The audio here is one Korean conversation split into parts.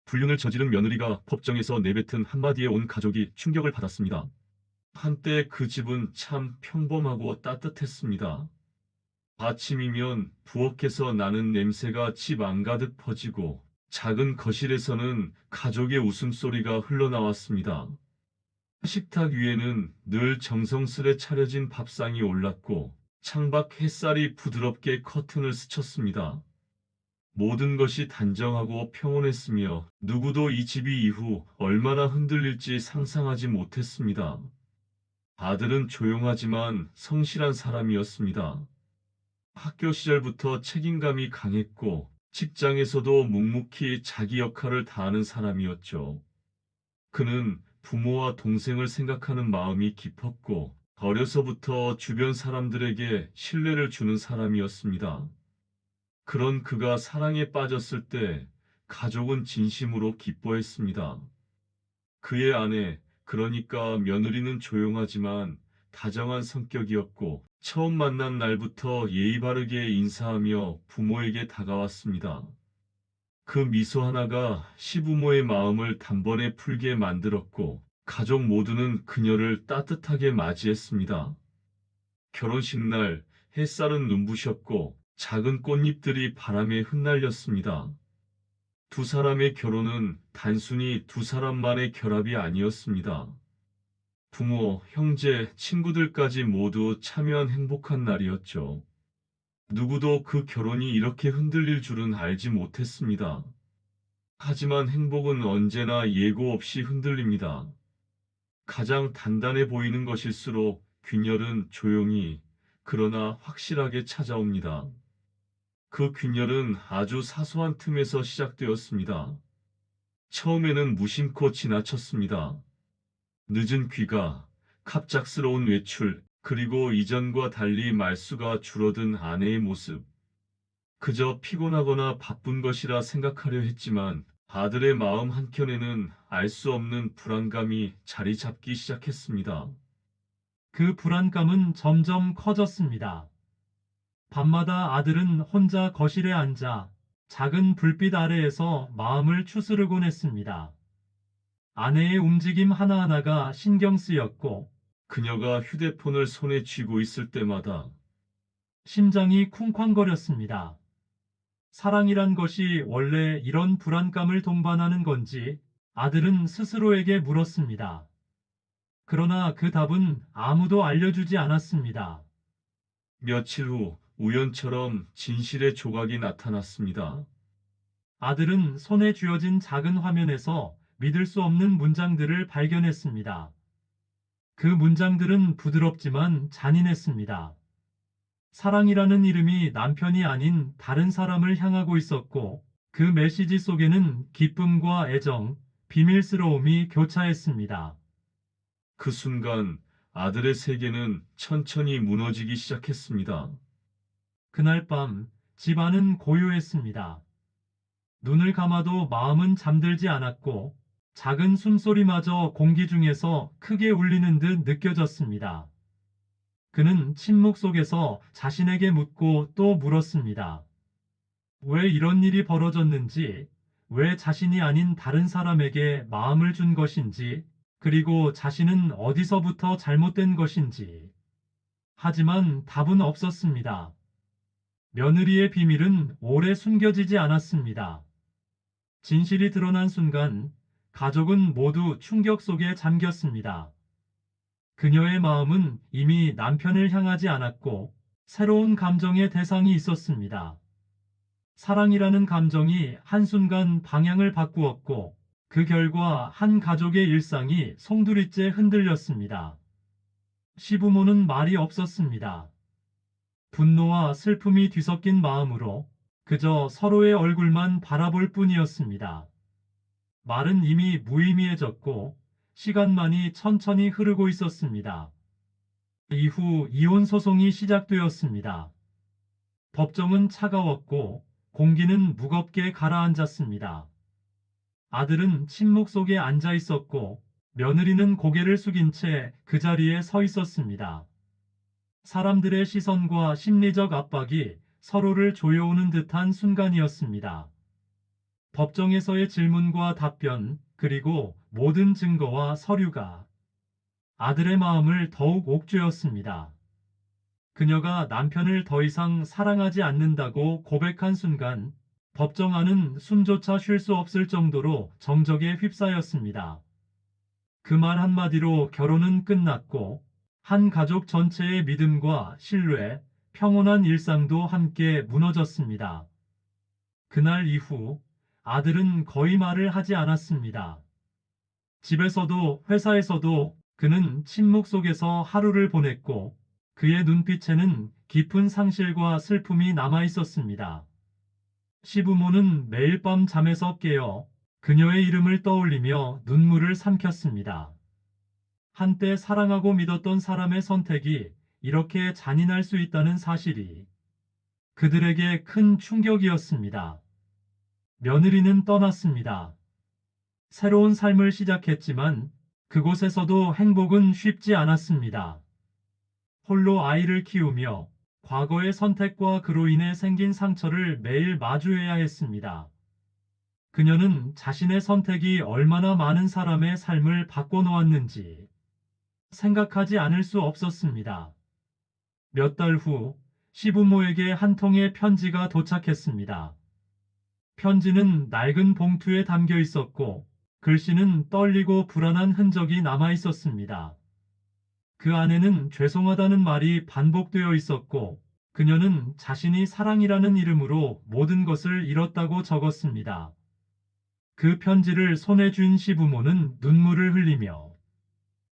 불륜을 저지른 며느리가 법정에서 내뱉은 한마디에 온 가족이 충격을 받았습니다. 한때 그 집은 참 평범하고 따뜻했습니다. 아침이면 부엌에서 나는 냄새가 집 안가득 퍼지고 작은 거실에서는 가족의 웃음소리가 흘러나왔습니다. 식탁 위에는 늘 정성스레 차려진 밥상이 올랐고 창밖 햇살이 부드럽게 커튼을 스쳤습니다. 모든 것이 단정하고 평온했으며 누구도 이 집이 이후 얼마나 흔들릴지 상상하지 못했습니다. 아들은 조용하지만 성실한 사람이었습니다. 학교 시절부터 책임감이 강했고 직장에서도 묵묵히 자기 역할을 다하는 사람이었죠. 그는 부모와 동생을 생각하는 마음이 깊었고 어려서부터 주변 사람들에게 신뢰를 주는 사람이었습니다. 그런 그가 사랑에 빠졌을 때 가족은 진심으로 기뻐했습니다. 그의 아내, 그러니까 며느리는 조용하지만 다정한 성격이었고 처음 만난 날부터 예의 바르게 인사하며 부모에게 다가왔습니다. 그 미소 하나가 시부모의 마음을 단번에 풀게 만들었고 가족 모두는 그녀를 따뜻하게 맞이했습니다. 결혼식 날 햇살은 눈부셨고 작은 꽃잎들이 바람에 흩날렸습니다. 두 사람의 결혼은 단순히 두 사람만의 결합이 아니었습니다. 부모, 형제, 친구들까지 모두 참여한 행복한 날이었죠. 누구도 그 결혼이 이렇게 흔들릴 줄은 알지 못했습니다. 하지만 행복은 언제나 예고 없이 흔들립니다. 가장 단단해 보이는 것일수록 균열은 조용히, 그러나 확실하게 찾아옵니다. 그 균열은 아주 사소한 틈에서 시작되었습니다. 처음에는 무심코 지나쳤습니다. 늦은 귀가, 갑작스러운 외출, 그리고 이전과 달리 말수가 줄어든 아내의 모습. 그저 피곤하거나 바쁜 것이라 생각하려 했지만 아들의 마음 한켠에는 알 수 없는 불안감이 자리 잡기 시작했습니다. 그 불안감은 점점 커졌습니다. 밤마다 아들은 혼자 거실에 앉아 작은 불빛 아래에서 마음을 추스르곤 했습니다. 아내의 움직임 하나하나가 신경 쓰였고 그녀가 휴대폰을 손에 쥐고 있을 때마다 심장이 쿵쾅거렸습니다. 사랑이란 것이 원래 이런 불안감을 동반하는 건지 아들은 스스로에게 물었습니다. 그러나 그 답은 아무도 알려주지 않았습니다. 며칠 후 우연처럼 진실의 조각이 나타났습니다. 아들은 손에 쥐어진 작은 화면에서 믿을 수 없는 문장들을 발견했습니다. 그 문장들은 부드럽지만 잔인했습니다. 사랑이라는 이름이 남편이 아닌 다른 사람을 향하고 있었고, 그 메시지 속에는 기쁨과 애정, 비밀스러움이 교차했습니다. 그 순간 아들의 세계는 천천히 무너지기 시작했습니다. 그날 밤 집안은 고요했습니다. 눈을 감아도 마음은 잠들지 않았고 작은 숨소리마저 공기 중에서 크게 울리는 듯 느껴졌습니다. 그는 침묵 속에서 자신에게 묻고 또 물었습니다. 왜 이런 일이 벌어졌는지, 왜 자신이 아닌 다른 사람에게 마음을 준 것인지, 그리고 자신은 어디서부터 잘못된 것인지. 하지만 답은 없었습니다. 며느리의 비밀은 오래 숨겨지지 않았습니다. 진실이 드러난 순간 가족은 모두 충격 속에 잠겼습니다. 그녀의 마음은 이미 남편을 향하지 않았고 새로운 감정의 대상이 있었습니다. 사랑이라는 감정이 한순간 방향을 바꾸었고 그 결과 한 가족의 일상이 송두리째 흔들렸습니다. 시부모는 말이 없었습니다. 분노와 슬픔이 뒤섞인 마음으로 그저 서로의 얼굴만 바라볼 뿐이었습니다. 말은 이미 무의미해졌고 시간만이 천천히 흐르고 있었습니다. 이후 이혼 소송이 시작되었습니다. 법정은 차가웠고 공기는 무겁게 가라앉았습니다. 아들은 침묵 속에 앉아 있었고 며느리는 고개를 숙인 채 그 자리에 서 있었습니다. 사람들의 시선과 심리적 압박이 서로를 조여오는 듯한 순간이었습니다. 법정에서의 질문과 답변, 그리고 모든 증거와 서류가 아들의 마음을 더욱 옥죄었습니다. 그녀가 남편을 더 이상 사랑하지 않는다고 고백한 순간 법정 안은 숨조차 쉴 수 없을 정도로 정적에 휩싸였습니다. 그 말 한마디로 결혼은 끝났고 한 가족 전체의 믿음과 신뢰, 평온한 일상도 함께 무너졌습니다. 그날 이후 아들은 거의 말을 하지 않았습니다. 집에서도 회사에서도 그는 침묵 속에서 하루를 보냈고 그의 눈빛에는 깊은 상실과 슬픔이 남아 있었습니다. 시부모는 매일 밤 잠에서 깨어 그녀의 이름을 떠올리며 눈물을 삼켰습니다. 한때 사랑하고 믿었던 사람의 선택이 이렇게 잔인할 수 있다는 사실이 그들에게 큰 충격이었습니다. 며느리는 떠났습니다. 새로운 삶을 시작했지만 그곳에서도 행복은 쉽지 않았습니다. 홀로 아이를 키우며 과거의 선택과 그로 인해 생긴 상처를 매일 마주해야 했습니다. 그녀는 자신의 선택이 얼마나 많은 사람의 삶을 바꿔놓았는지 생각하지 않을 수 없었습니다. 몇 달 후 시부모에게 한 통의 편지가 도착했습니다. 편지는 낡은 봉투에 담겨 있었고 글씨는 떨리고 불안한 흔적이 남아 있었습니다. 그 안에는 죄송하다는 말이 반복되어 있었고 그녀는 자신이 사랑이라는 이름으로 모든 것을 잃었다고 적었습니다. 그 편지를 손에 쥔 시부모는 눈물을 흘리며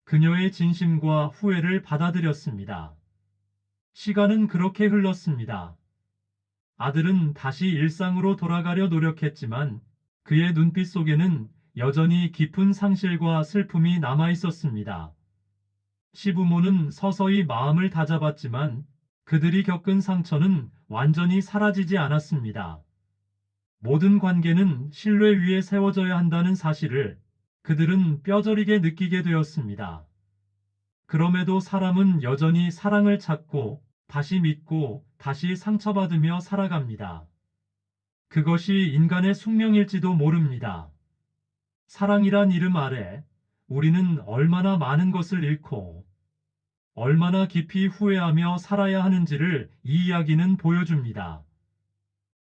그녀의 진심과 후회를 받아들였습니다. 시간은 그렇게 흘렀습니다. 아들은 다시 일상으로 돌아가려 노력했지만 그의 눈빛 속에는 여전히 깊은 상실과 슬픔이 남아 있었습니다. 시부모는 서서히 마음을 다잡았지만 그들이 겪은 상처는 완전히 사라지지 않았습니다. 모든 관계는 신뢰 위에 세워져야 한다는 사실을 그들은 뼈저리게 느끼게 되었습니다. 그럼에도 사람은 여전히 사랑을 찾고 다시 믿고 다시 상처받으며 살아갑니다. 그것이 인간의 숙명일지도 모릅니다. 사랑이란 이름 아래 우리는 얼마나 많은 것을 잃고 얼마나 깊이 후회하며 살아야 하는지를 이 이야기는 보여줍니다.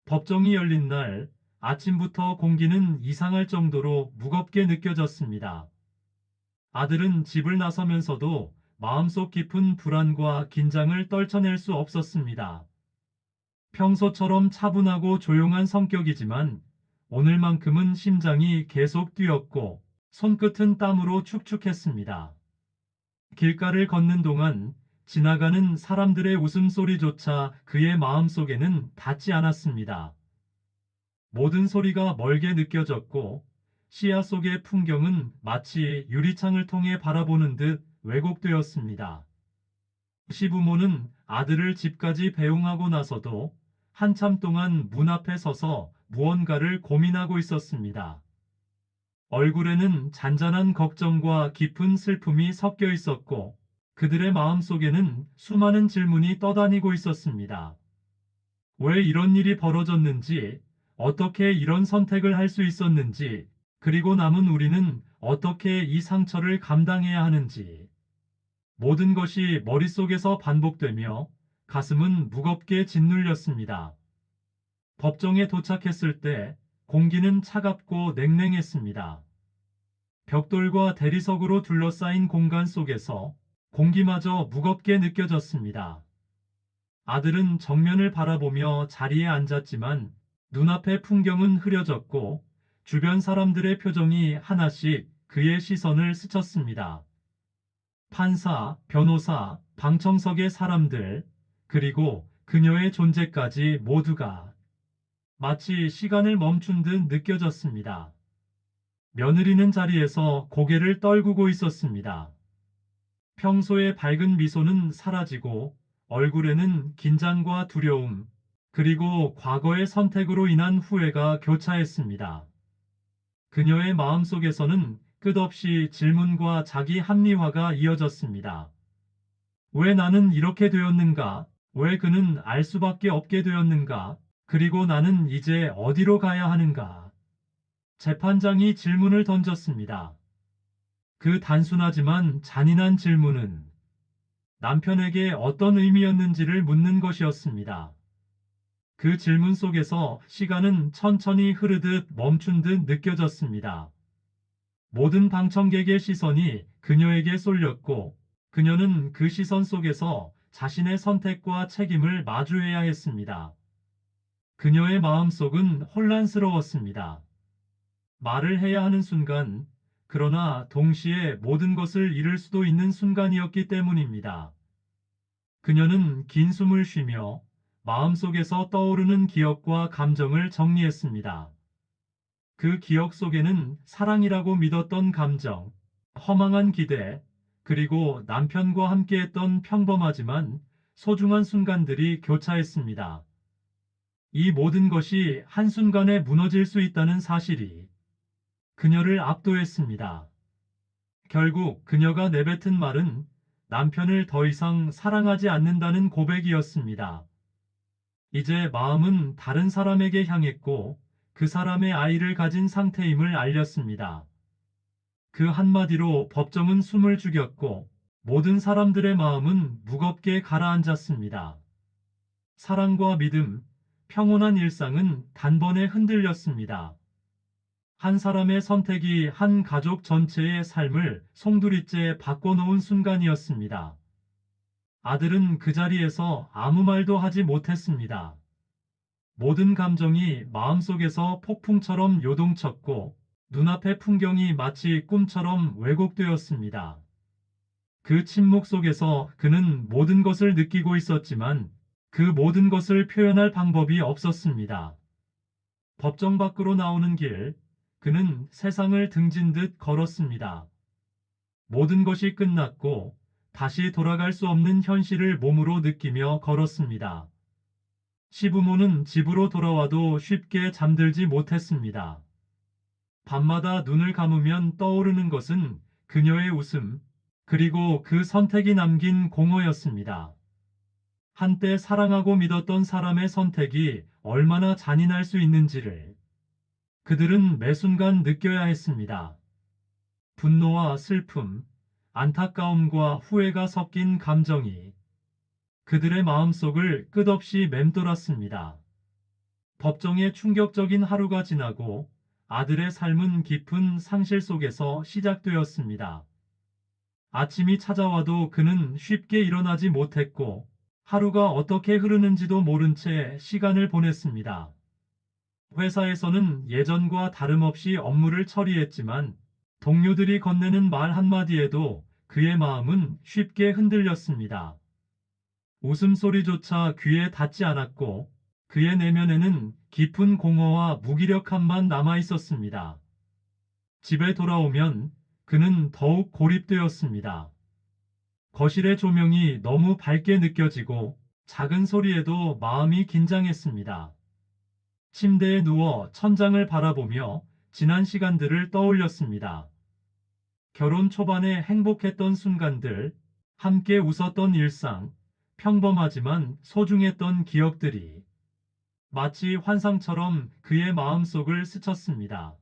법정이 열린 날 아침부터 공기는 이상할 정도로 무겁게 느껴졌습니다. 아들은 집을 나서면서도 마음속 깊은 불안과 긴장을 떨쳐낼 수 없었습니다. 평소처럼 차분하고 조용한 성격이지만 오늘만큼은 심장이 계속 뛰었고 손끝은 땀으로 축축했습니다. 길가를 걷는 동안 지나가는 사람들의 웃음소리조차 그의 마음속에는 닿지 않았습니다. 모든 소리가 멀게 느껴졌고 시야 속의 풍경은 마치 유리창을 통해 바라보는 듯 왜곡되었습니다. 시부모는 아들을 집까지 배웅하고 나서도 한참 동안 문 앞에 서서 무언가를 고민하고 있었습니다. 얼굴에는 잔잔한 걱정과 깊은 슬픔이 섞여 있었고 그들의 마음속에는 수많은 질문이 떠다니고 있었습니다. 왜 이런 일이 벌어졌는지, 어떻게 이런 선택을 할 수 있었는지, 그리고 남은 우리는 어떻게 이 상처를 감당해야 하는지. 모든 것이 머릿속에서 반복되며 가슴은 무겁게 짓눌렸습니다. 법정에 도착했을 때 공기는 차갑고 냉랭했습니다. 벽돌과 대리석으로 둘러싸인 공간 속에서 공기마저 무겁게 느껴졌습니다. 아들은 정면을 바라보며 자리에 앉았지만 눈앞의 풍경은 흐려졌고 주변 사람들의 표정이 하나씩 그의 시선을 스쳤습니다. 판사, 변호사, 방청석의 사람들, 그리고 그녀의 존재까지 모두가 마치 시간을 멈춘 듯 느껴졌습니다. 며느리는 자리에서 고개를 떨구고 있었습니다. 평소의 밝은 미소는 사라지고 얼굴에는 긴장과 두려움, 그리고 과거의 선택으로 인한 후회가 교차했습니다. 그녀의 마음속에서는 끝없이 질문과 자기 합리화가 이어졌습니다. 왜 나는 이렇게 되었는가? 왜 그는 알 수밖에 없게 되었는가? 그리고 나는 이제 어디로 가야 하는가? 재판장이 질문을 던졌습니다. 그 단순하지만 잔인한 질문은 남편에게 어떤 의미였는지를 묻는 것이었습니다. 그 질문 속에서 시간은 천천히 흐르듯 멈춘 듯 느껴졌습니다. 모든 방청객의 시선이 그녀에게 쏠렸고 그녀는 그 시선 속에서 자신의 선택과 책임을 마주해야 했습니다. 그녀의 마음속은 혼란스러웠습니다. 말을 해야 하는 순간, 그러나 동시에 모든 것을 잃을 수도 있는 순간이었기 때문입니다. 그녀는 긴 숨을 쉬며 마음속에서 떠오르는 기억과 감정을 정리했습니다. 그 기억 속에는 사랑이라고 믿었던 감정, 허망한 기대, 그리고 남편과 함께했던 평범하지만 소중한 순간들이 교차했습니다. 이 모든 것이 한순간에 무너질 수 있다는 사실이 그녀를 압도했습니다. 결국 그녀가 내뱉은 말은 남편을 더 이상 사랑하지 않는다는 고백이었습니다. 이제 마음은 다른 사람에게 향했고 그 사람의 아이를 가진 상태임을 알렸습니다. 그 한마디로 법정은 숨을 죽였고 모든 사람들의 마음은 무겁게 가라앉았습니다. 사랑과 믿음, 평온한 일상은 단번에 흔들렸습니다. 한 사람의 선택이 한 가족 전체의 삶을 송두리째 바꿔놓은 순간이었습니다. 아들은 그 자리에서 아무 말도 하지 못했습니다. 모든 감정이 마음속에서 폭풍처럼 요동쳤고 눈앞의 풍경이 마치 꿈처럼 왜곡되었습니다. 그 침묵 속에서 그는 모든 것을 느끼고 있었지만 그 모든 것을 표현할 방법이 없었습니다. 법정 밖으로 나오는 길, 그는 세상을 등진 듯 걸었습니다. 모든 것이 끝났고 다시 돌아갈 수 없는 현실을 몸으로 느끼며 걸었습니다. 시부모는 집으로 돌아와도 쉽게 잠들지 못했습니다. 밤마다 눈을 감으면 떠오르는 것은 그녀의 웃음, 그리고 그 선택이 남긴 공허였습니다. 한때 사랑하고 믿었던 사람의 선택이 얼마나 잔인할 수 있는지를 그들은 매 순간 느껴야 했습니다. 분노와 슬픔, 안타까움과 후회가 섞인 감정이 그들의 마음속을 끝없이 맴돌았습니다. 법정의 충격적인 하루가 지나고 아들의 삶은 깊은 상실 속에서 시작되었습니다. 아침이 찾아와도 그는 쉽게 일어나지 못했고 하루가 어떻게 흐르는지도 모른 채 시간을 보냈습니다. 회사에서는 예전과 다름없이 업무를 처리했지만 동료들이 건네는 말 한마디에도 그의 마음은 쉽게 흔들렸습니다. 웃음소리조차 귀에 닿지 않았고 그의 내면에는 깊은 공허와 무기력함만 남아 있었습니다. 집에 돌아오면 그는 더욱 고립되었습니다. 거실의 조명이 너무 밝게 느껴지고 작은 소리에도 마음이 긴장했습니다. 침대에 누워 천장을 바라보며 지난 시간들을 떠올렸습니다. 결혼 초반에 행복했던 순간들, 함께 웃었던 일상, 평범하지만 소중했던 기억들이 마치 환상처럼 그의 마음속을 스쳤습니다.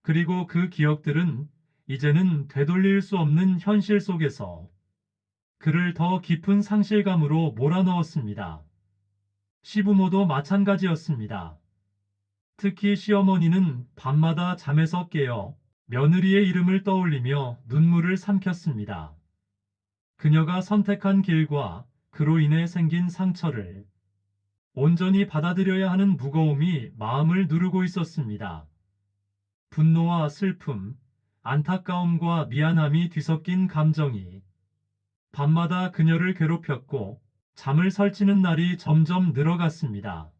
그리고 그 기억들은 이제는 되돌릴 수 없는 현실 속에서 그를 더 깊은 상실감으로 몰아넣었습니다. 시부모도 마찬가지였습니다. 특히 시어머니는 밤마다 잠에서 깨어 며느리의 이름을 떠올리며 눈물을 삼켰습니다. 그녀가 선택한 길과 그로 인해 생긴 상처를 온전히 받아들여야 하는 무거움이 마음을 누르고 있었습니다. 분노와 슬픔, 안타까움과 미안함이 뒤섞인 감정이 밤마다 그녀를 괴롭혔고 잠을 설치는 날이 점점 늘어갔습니다.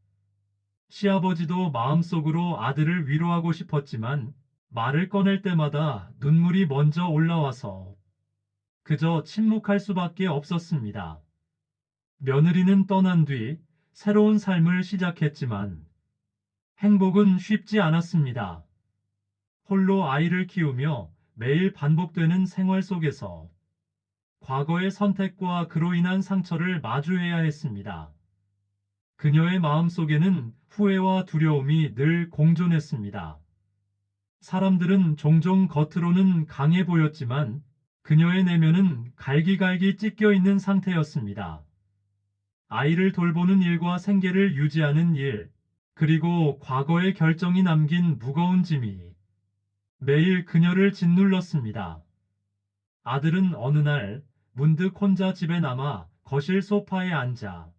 시아버지도 마음속으로 아들을 위로하고 싶었지만 말을 꺼낼 때마다 눈물이 먼저 올라와서 그저 침묵할 수밖에 없었습니다. 며느리는 떠난 뒤 새로운 삶을 시작했지만 행복은 쉽지 않았습니다. 홀로 아이를 키우며 매일 반복되는 생활 속에서 과거의 선택과 그로 인한 상처를 마주해야 했습니다. 그녀의 마음속에는 후회와 두려움이 늘 공존했습니다. 사람들은 종종 겉으로는 강해 보였지만 그녀의 내면은 갈기갈기 찢겨 있는 상태였습니다. 아이를 돌보는 일과 생계를 유지하는 일, 그리고 과거의 결정이 남긴 무거운 짐이 매일 그녀를 짓눌렀습니다. 아들은 어느 날 문득 혼자 집에 남아 거실 소파에 앉아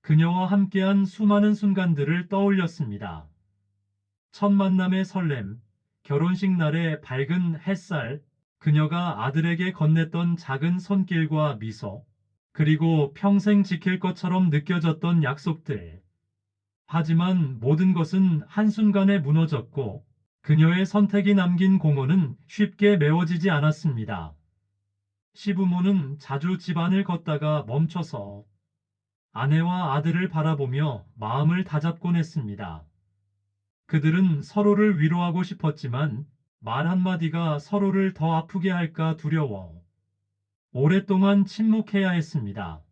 그녀와 함께한 수많은 순간들을 떠올렸습니다. 첫 만남의 설렘, 결혼식 날의 밝은 햇살, 그녀가 아들에게 건넸던 작은 손길과 미소, 그리고 평생 지킬 것처럼 느껴졌던 약속들. 하지만 모든 것은 한순간에 무너졌고 그녀의 선택이 남긴 공허는 쉽게 메워지지 않았습니다. 시부모는 자주 집안을 걷다가 멈춰서 아내와 아들을 바라보며 마음을 다잡곤 했습니다. 그들은 서로를 위로하고 싶었지만 말 한마디가 서로를 더 아프게 할까 두려워 오랫동안 침묵해야 했습니다.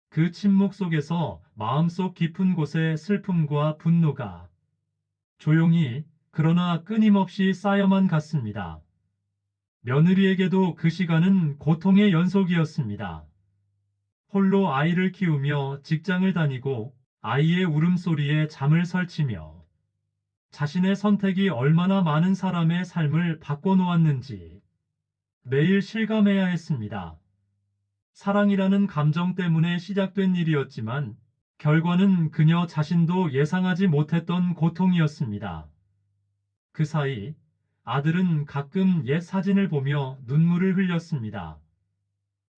그 침묵 속에서 마음속 깊은 곳에 슬픔과 분노가 조용히 그러나 끊임없이 쌓여만 갔습니다. 며느리에게도 그 시간은 고통의 연속이었습니다. 홀로 아이를 키우며 직장을 다니고 아이의 울음소리에 잠을 설치며 자신의 선택이 얼마나 많은 사람의 삶을 바꿔놓았는지 매일 실감해야 했습니다. 사랑이라는 감정 때문에 시작된 일이었지만 결과는 그녀 자신도 예상하지 못했던 고통이었습니다. 그 사이 아들은 가끔 옛 사진을 보며 눈물을 흘렸습니다.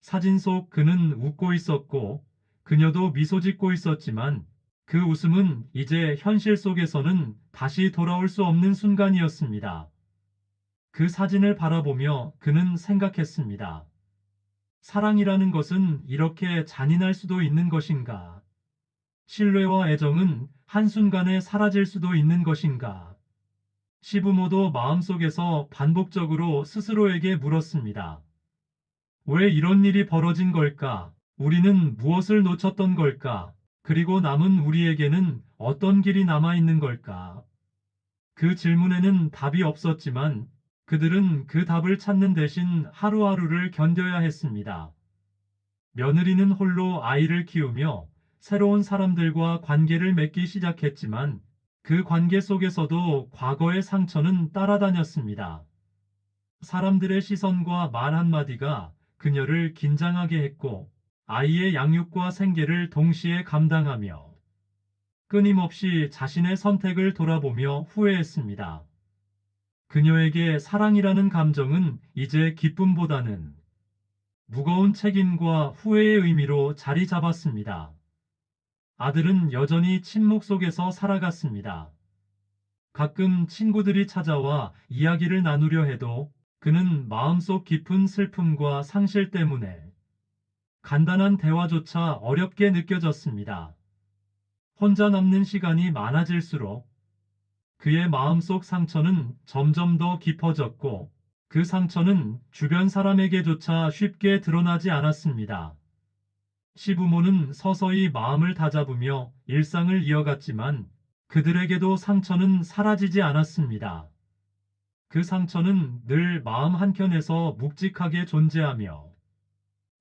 사진 속 그는 웃고 있었고 그녀도 미소 짓고 있었지만 그 웃음은 이제 현실 속에서는 다시 돌아올 수 없는 순간이었습니다. 그 사진을 바라보며 그는 생각했습니다. 사랑이라는 것은 이렇게 잔인할 수도 있는 것인가? 신뢰와 애정은 한순간에 사라질 수도 있는 것인가? 시부모도 마음속에서 반복적으로 스스로에게 물었습니다. 왜 이런 일이 벌어진 걸까? 우리는 무엇을 놓쳤던 걸까? 그리고 남은 우리에게는 어떤 길이 남아 있는 걸까? 그 질문에는 답이 없었지만 그들은 그 답을 찾는 대신 하루하루를 견뎌야 했습니다. 며느리는 홀로 아이를 키우며 새로운 사람들과 관계를 맺기 시작했지만 그 관계 속에서도 과거의 상처는 따라다녔습니다. 사람들의 시선과 말 한마디가 그녀를 긴장하게 했고 아이의 양육과 생계를 동시에 감당하며 끊임없이 자신의 선택을 돌아보며 후회했습니다. 그녀에게 사랑이라는 감정은 이제 기쁨보다는 무거운 책임과 후회의 의미로 자리 잡았습니다. 아들은 여전히 침묵 속에서 살아갔습니다. 가끔 친구들이 찾아와 이야기를 나누려 해도 그는 마음속 깊은 슬픔과 상실 때문에 간단한 대화조차 어렵게 느껴졌습니다. 혼자 남는 시간이 많아질수록 그의 마음속 상처는 점점 더 깊어졌고 그 상처는 주변 사람에게조차 쉽게 드러나지 않았습니다. 시부모는 서서히 마음을 다잡으며 일상을 이어갔지만 그들에게도 상처는 사라지지 않았습니다. 그 상처는 늘 마음 한켠에서 묵직하게 존재하며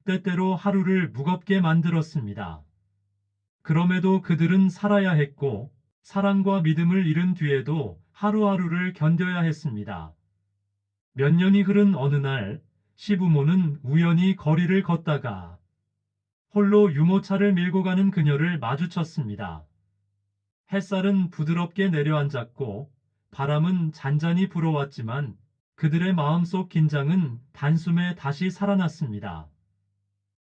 때때로 하루를 무겁게 만들었습니다. 그럼에도 그들은 살아야 했고 사랑과 믿음을 잃은 뒤에도 하루하루를 견뎌야 했습니다. 몇 년이 흐른 어느 날 시부모는 우연히 거리를 걷다가 홀로 유모차를 밀고 가는 그녀를 마주쳤습니다. 햇살은 부드럽게 내려앉았고 바람은 잔잔히 불어왔지만 그들의 마음속 긴장은 단숨에 다시 살아났습니다.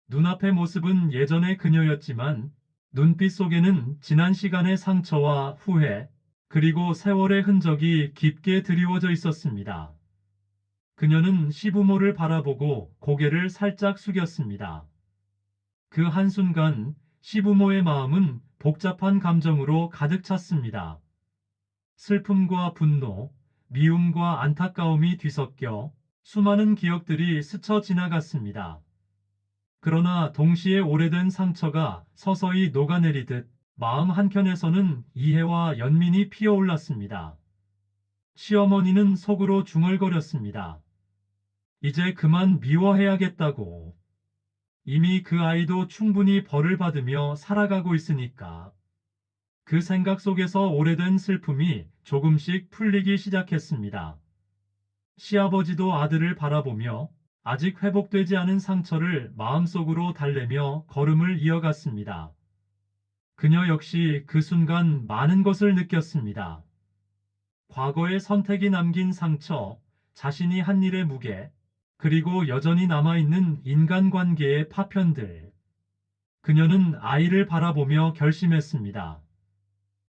눈앞의 모습은 예전의 그녀였지만 눈빛 속에는 지난 시간의 상처와 후회, 그리고 세월의 흔적이 깊게 드리워져 있었습니다. 그녀는 시부모를 바라보고 고개를 살짝 숙였습니다. 그 한순간 시부모의 마음은 복잡한 감정으로 가득 찼습니다. 슬픔과 분노, 미움과 안타까움이 뒤섞여 수많은 기억들이 스쳐 지나갔습니다. 그러나 동시에 오래된 상처가 서서히 녹아내리듯 마음 한켠에서는 이해와 연민이 피어올랐습니다. 시어머니는 속으로 중얼거렸습니다. 이제 그만 미워해야겠다고. 이미 그 아이도 충분히 벌을 받으며 살아가고 있으니까. 그 생각 속에서 오래된 슬픔이 조금씩 풀리기 시작했습니다. 시아버지도 아들을 바라보며 아직 회복되지 않은 상처를 마음속으로 달래며 걸음을 이어갔습니다. 그녀 역시 그 순간 많은 것을 느꼈습니다. 과거의 선택이 남긴 상처, 자신이 한 일의 무게, 그리고 여전히 남아있는 인간관계의 파편들. 그녀는 아이를 바라보며 결심했습니다.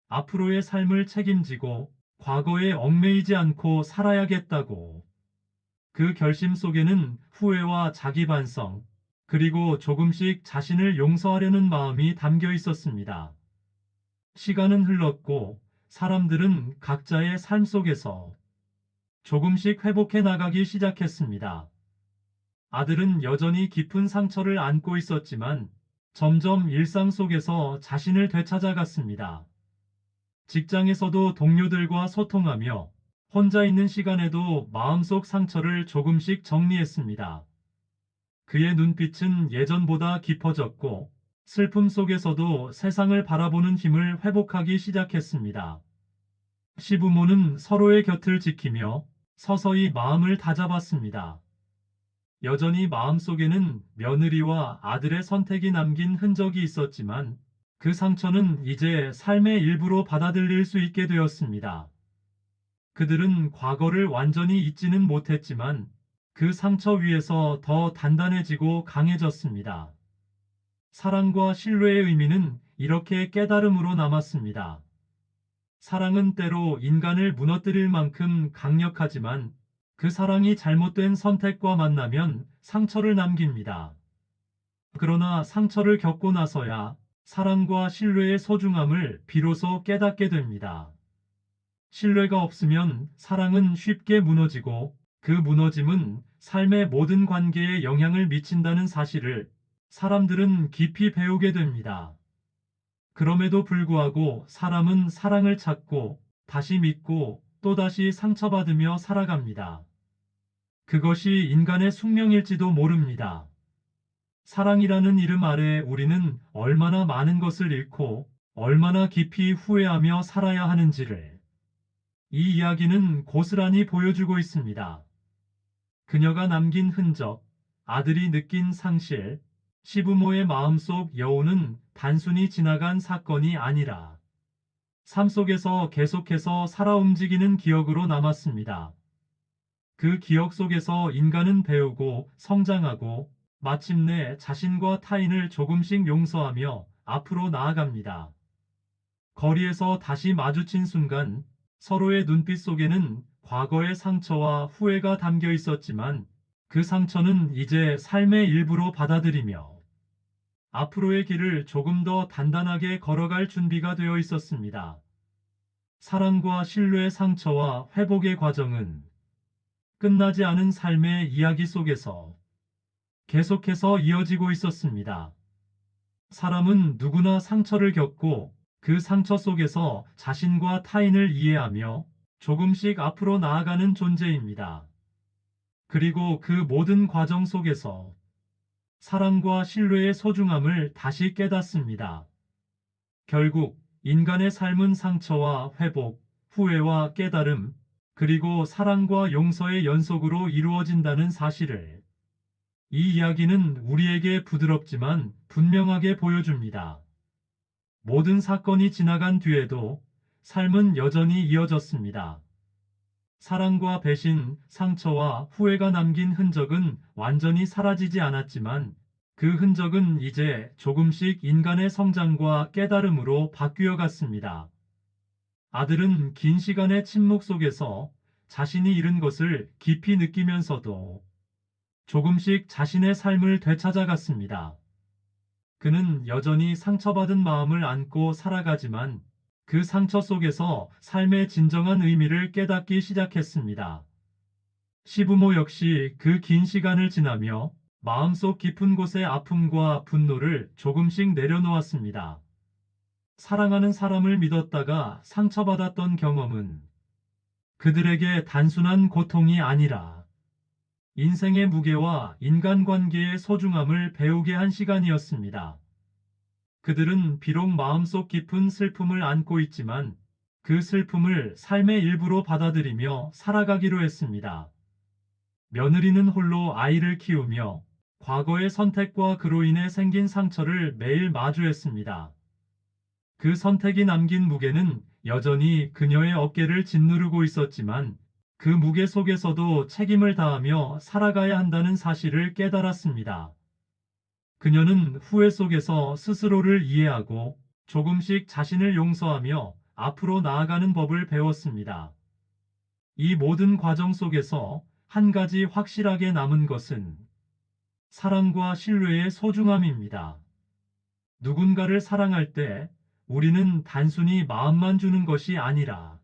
앞으로의 삶을 책임지고 과거에 얽매이지 않고 살아야겠다고. 그 결심 속에는 후회와 자기 반성, 그리고 조금씩 자신을 용서하려는 마음이 담겨 있었습니다. 시간은 흘렀고 사람들은 각자의 삶 속에서 조금씩 회복해 나가기 시작했습니다. 아들은 여전히 깊은 상처를 안고 있었지만 점점 일상 속에서 자신을 되찾아갔습니다. 직장에서도 동료들과 소통하며 혼자 있는 시간에도 마음속 상처를 조금씩 정리했습니다. 그의 눈빛은 예전보다 깊어졌고 슬픔 속에서도 세상을 바라보는 힘을 회복하기 시작했습니다. 시부모는 서로의 곁을 지키며 서서히 마음을 다잡았습니다. 여전히 마음속에는 며느리와 아들의 선택이 남긴 흔적이 있었지만 그 상처는 이제 삶의 일부로 받아들일 수 있게 되었습니다. 그들은 과거를 완전히 잊지는 못했지만 그 상처 위에서 더 단단해지고 강해졌습니다. 사랑과 신뢰의 의미는 이렇게 깨달음으로 남았습니다. 사랑은 때로 인간을 무너뜨릴 만큼 강력하지만 그 사랑이 잘못된 선택과 만나면 상처를 남깁니다. 그러나 상처를 겪고 나서야 사랑과 신뢰의 소중함을 비로소 깨닫게 됩니다. 신뢰가 없으면 사랑은 쉽게 무너지고 그 무너짐은 삶의 모든 관계에 영향을 미친다는 사실을 사람들은 깊이 배우게 됩니다. 그럼에도 불구하고 사람은 사랑을 찾고 다시 믿고 또다시 상처받으며 살아갑니다. 그것이 인간의 숙명일지도 모릅니다. 사랑이라는 이름 아래 우리는 얼마나 많은 것을 잃고 얼마나 깊이 후회하며 살아야 하는지를 이 이야기는 고스란히 보여주고 있습니다. 그녀가 남긴 흔적, 아들이 느낀 상실, 시부모의 마음속 여운은 단순히 지나간 사건이 아니라 삶 속에서 계속해서 살아 움직이는 기억으로 남았습니다. 그 기억 속에서 인간은 배우고 성장하고 마침내 자신과 타인을 조금씩 용서하며 앞으로 나아갑니다. 거리에서 다시 마주친 순간 서로의 눈빛 속에는 과거의 상처와 후회가 담겨 있었지만 그 상처는 이제 삶의 일부로 받아들이며 앞으로의 길을 조금 더 단단하게 걸어갈 준비가 되어 있었습니다. 사랑과 신뢰의 상처와 회복의 과정은 끝나지 않은 삶의 이야기 속에서 계속해서 이어지고 있었습니다. 사람은 누구나 상처를 겪고 그 상처 속에서 자신과 타인을 이해하며 조금씩 앞으로 나아가는 존재입니다. 그리고 그 모든 과정 속에서 사랑과 신뢰의 소중함을 다시 깨닫습니다. 결국 인간의 삶은 상처와 회복, 후회와 깨달음, 그리고 사랑과 용서의 연속으로 이루어진다는 사실을 이 이야기는 우리에게 부드럽지만 분명하게 보여줍니다. 모든 사건이 지나간 뒤에도 삶은 여전히 이어졌습니다. 사랑과 배신, 상처와 후회가 남긴 흔적은 완전히 사라지지 않았지만 그 흔적은 이제 조금씩 인간의 성장과 깨달음으로 바뀌어 갔습니다. 아들은 긴 시간의 침묵 속에서 자신이 잃은 것을 깊이 느끼면서도 조금씩 자신의 삶을 되찾아갔습니다. 그는 여전히 상처받은 마음을 안고 살아가지만 그 상처 속에서 삶의 진정한 의미를 깨닫기 시작했습니다. 시부모 역시 그 긴 시간을 지나며 마음속 깊은 곳의 아픔과 분노를 조금씩 내려놓았습니다. 사랑하는 사람을 믿었다가 상처받았던 경험은 그들에게 단순한 고통이 아니라 인생의 무게와 인간관계의 소중함을 배우게 한 시간이었습니다. 그들은 비록 마음속 깊은 슬픔을 안고 있지만 그 슬픔을 삶의 일부로 받아들이며 살아가기로 했습니다. 며느리는 홀로 아이를 키우며 과거의 선택과 그로 인해 생긴 상처를 매일 마주했습니다. 그 선택이 남긴 무게는 여전히 그녀의 어깨를 짓누르고 있었지만 그 무게 속에서도 책임을 다하며 살아가야 한다는 사실을 깨달았습니다. 그녀는 후회 속에서 스스로를 이해하고 조금씩 자신을 용서하며 앞으로 나아가는 법을 배웠습니다. 이 모든 과정 속에서 한 가지 확실하게 남은 것은 사랑과 신뢰의 소중함입니다. 누군가를 사랑할 때 우리는 단순히 마음만 주는 것이 아니라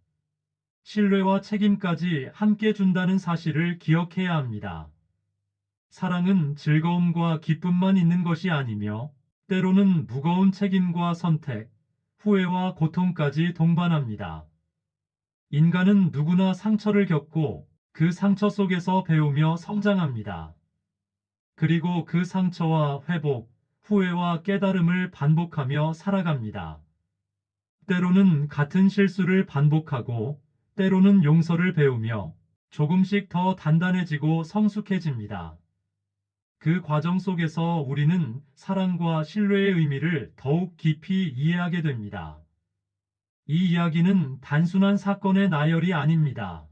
신뢰와 책임까지 함께 준다는 사실을 기억해야 합니다. 사랑은 즐거움과 기쁨만 있는 것이 아니며 때로는 무거운 책임과 선택, 후회와 고통까지 동반합니다. 인간은 누구나 상처를 겪고 그 상처 속에서 배우며 성장합니다. 그리고 그 상처와 회복, 후회와 깨달음을 반복하며 살아갑니다. 때로는 같은 실수를 반복하고 때로는 용서를 배우며 조금씩 더 단단해지고 성숙해집니다. 그 과정 속에서 우리는 사랑과 신뢰의 의미를 더욱 깊이 이해하게 됩니다. 이 이야기는 단순한 사건의 나열이 아닙니다.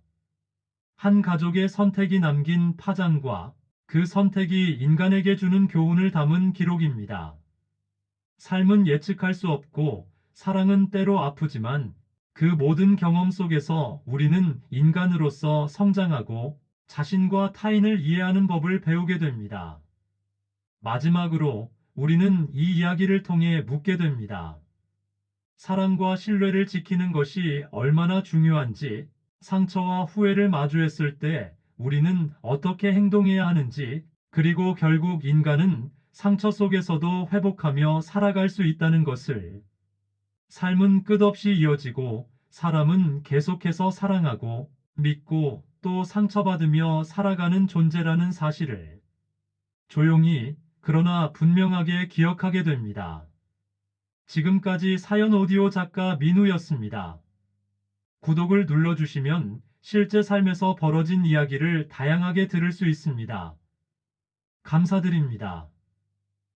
한 가족의 선택이 남긴 파장과 그 선택이 인간에게 주는 교훈을 담은 기록입니다. 삶은 예측할 수 없고 사랑은 때로 아프지만 그 모든 경험 속에서 우리는 인간으로서 성장하고 자신과 타인을 이해하는 법을 배우게 됩니다. 마지막으로 우리는 이 이야기를 통해 묻게 됩니다. 사랑과 신뢰를 지키는 것이 얼마나 중요한지, 상처와 후회를 마주했을 때 우리는 어떻게 행동해야 하는지, 그리고 결국 인간은 상처 속에서도 회복하며 살아갈 수 있다는 것을, 삶은 끝없이 이어지고 사람은 계속해서 사랑하고 믿고 또 상처받으며 살아가는 존재라는 사실을 조용히 그러나 분명하게 기억하게 됩니다. 지금까지 사연 오디오 작가 민우였습니다. 구독을 눌러주시면 실제 삶에서 벌어진 이야기를 다양하게 들을 수 있습니다. 감사드립니다.